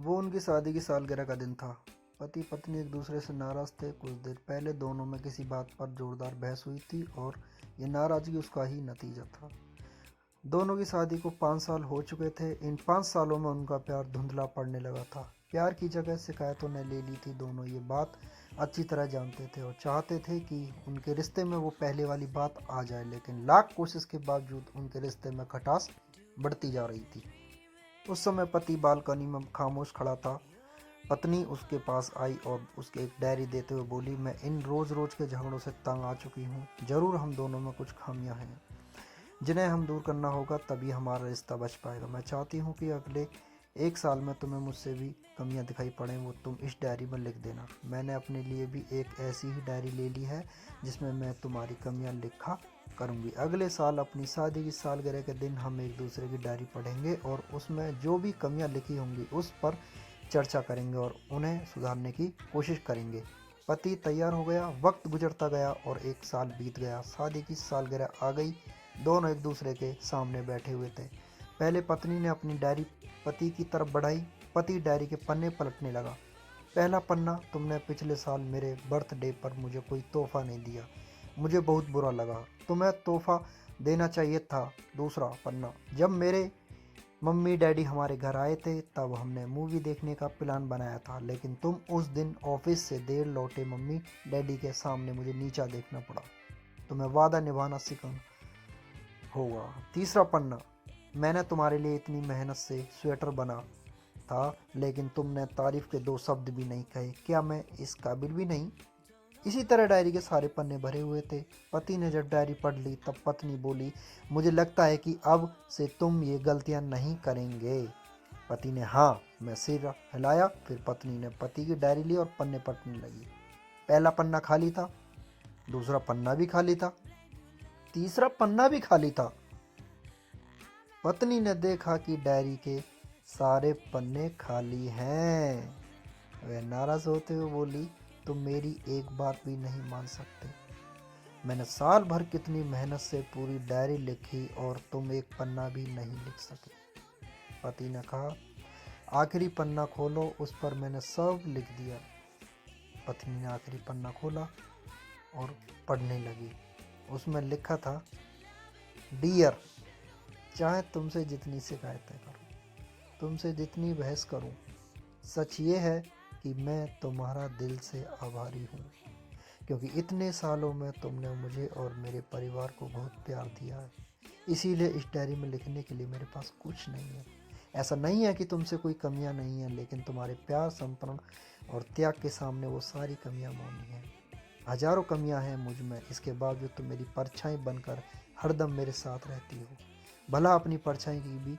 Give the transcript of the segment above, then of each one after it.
वो उनकी शादी की सालगिरह का दिन था। पति पत्नी एक दूसरे से नाराज थे। कुछ देर पहले दोनों में किसी बात पर जोरदार बहस हुई थी और ये नाराजगी उसका ही नतीजा था। दोनों की शादी को 5 साल हो चुके थे। इन 5 सालों में उनका प्यार धुंधला पड़ने लगा था। प्यार की जगह शिकायतों ने ले ली थी। दोनों ये बात अच्छी तरह जानते थे और चाहते थे कि उनके रिश्ते में वो पहले वाली बात आ जाए, लेकिन लाख कोशिश के बावजूद उनके रिश्ते में खटास बढ़ती जा रही थी। उस समय पति बालकनी में खामोश खड़ा था। पत्नी उसके पास आई और उसके एक डायरी देते हुए बोली, मैं इन रोज रोज के झगड़ों से तंग आ चुकी हूँ। जरूर हम दोनों में कुछ खामियां हैं जिन्हें हम दूर करना होगा, तभी हमारा रिश्ता बच पाएगा। मैं चाहती हूँ कि अगले 1 साल में तुम्हें मुझसे भी कमियां दिखाई पड़ें, वो तुम इस डायरी में लिख देना। मैंने अपने लिए भी एक ऐसी ही डायरी ले ली है जिसमें मैं तुम्हारी कमियां लिखा करूँगी। अगले साल अपनी शादी की सालगिरह के दिन हम एक दूसरे की डायरी पढ़ेंगे और उसमें जो भी कमियां लिखी होंगी उस पर चर्चा करेंगे और उन्हें सुधारने की कोशिश करेंगे। पति तैयार हो गया। वक्त गुजरता गया और 1 साल बीत गया। शादी की सालगिरह आ गई। दोनों एक दूसरे के सामने बैठे हुए थे। पहले पत्नी ने अपनी डायरी पति की तरफ बढ़ाई। पति डायरी के पन्ने पलटने लगा। पहला पन्ना, तुमने पिछले साल मेरे बर्थडे पर मुझे कोई तोहफा नहीं दिया, मुझे बहुत बुरा लगा, तुम्हें तोहफा देना चाहिए था। दूसरा पन्ना, जब मेरे मम्मी डैडी हमारे घर आए थे तब हमने मूवी देखने का प्लान बनाया था, लेकिन तुम उस दिन ऑफिस से देर लौटे। मम्मी डैडी के सामने मुझे नीचा देखना पड़ा। तुम्हें वादा निभाना सीखना होगा। तीसरा पन्ना, मैंने तुम्हारे लिए इतनी मेहनत से स्वेटर बना था, लेकिन तुमने तारीफ के 2 शब्द भी नहीं कहे। क्या मैं इस काबिल भी नहीं? इसी तरह डायरी के सारे पन्ने भरे हुए थे। पति ने जब डायरी पढ़ ली तब पत्नी बोली, मुझे लगता है कि अब से तुम ये गलतियां नहीं करेंगे। पति ने हाँ मैं सिर हिलाया। फिर पत्नी ने पति की डायरी ली और पन्ने पलटने लगी। पहला पन्ना खाली था, दूसरा पन्ना भी खाली था, तीसरा पन्ना भी खाली था। पत्नी ने देखा कि डायरी के सारे पन्ने खाली हैं। वह नाराज होते हुए बोली, तुम मेरी एक बात भी नहीं मान सकते। मैंने साल भर कितनी मेहनत से पूरी डायरी लिखी और तुम एक पन्ना भी नहीं लिख सके। पति ने कहा, आखिरी पन्ना खोलो, उस पर मैंने सब लिख दिया। पत्नी ने आखिरी पन्ना खोला और पढ़ने लगी। उसमें लिखा था, डियर, चाहे तुमसे जितनी शिकायतें करूं, तुमसे जितनी बहस करूं, सच ये है कि मैं तुम्हारा दिल से आभारी हूँ, क्योंकि इतने सालों में तुमने मुझे और मेरे परिवार को बहुत प्यार दिया है। इसीलिए इस डायरी में लिखने के लिए मेरे पास कुछ नहीं है। ऐसा नहीं है कि तुमसे कोई कमियां नहीं हैं, लेकिन तुम्हारे प्यार, समर्पण और त्याग के सामने वो सारी कमियां मौनी हैं। हजारों कमियां हैं मुझ में, इसके बावजूद तुम मेरी परछाई बनकर हरदम मेरे साथ रहती हो। भला अपनी परछाई की भी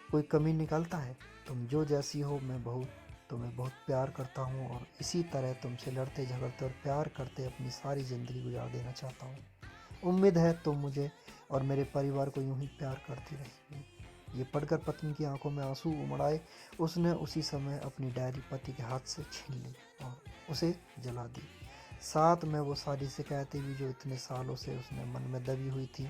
कोई कमी निकालता है? तुम जो जैसी हो, मैं तुम्हें बहुत प्यार करता हूँ और इसी तरह तुमसे लड़ते झगड़ते और प्यार करते अपनी सारी ज़िंदगी गुजार देना चाहता हूँ। उम्मीद है तुम मुझे और मेरे परिवार को यूं ही प्यार करती रहेगी। ये पढ़कर पत्नी की आंखों में आंसू उमड़ आए। उसने उसी समय अपनी डायरी पति के हाथ से छीन ली और उसे जला दी। साथ में वो सारी शिकायतें भी जो इतने सालों से उसने मन में दबी हुई थी।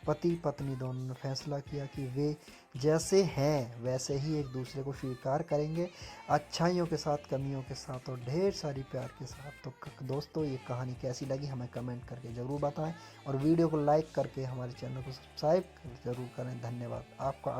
पति पत्नी दोनों ने फैसला किया कि वे जैसे हैं वैसे ही एक दूसरे को स्वीकार करेंगे, अच्छाइयों के साथ, कमियों के साथ और ढेर सारी प्यार के साथ। तो दोस्तों, ये कहानी कैसी लगी हमें कमेंट करके ज़रूर बताएं और वीडियो को लाइक करके हमारे चैनल को सब्सक्राइब ज़रूर करें। धन्यवाद आपका।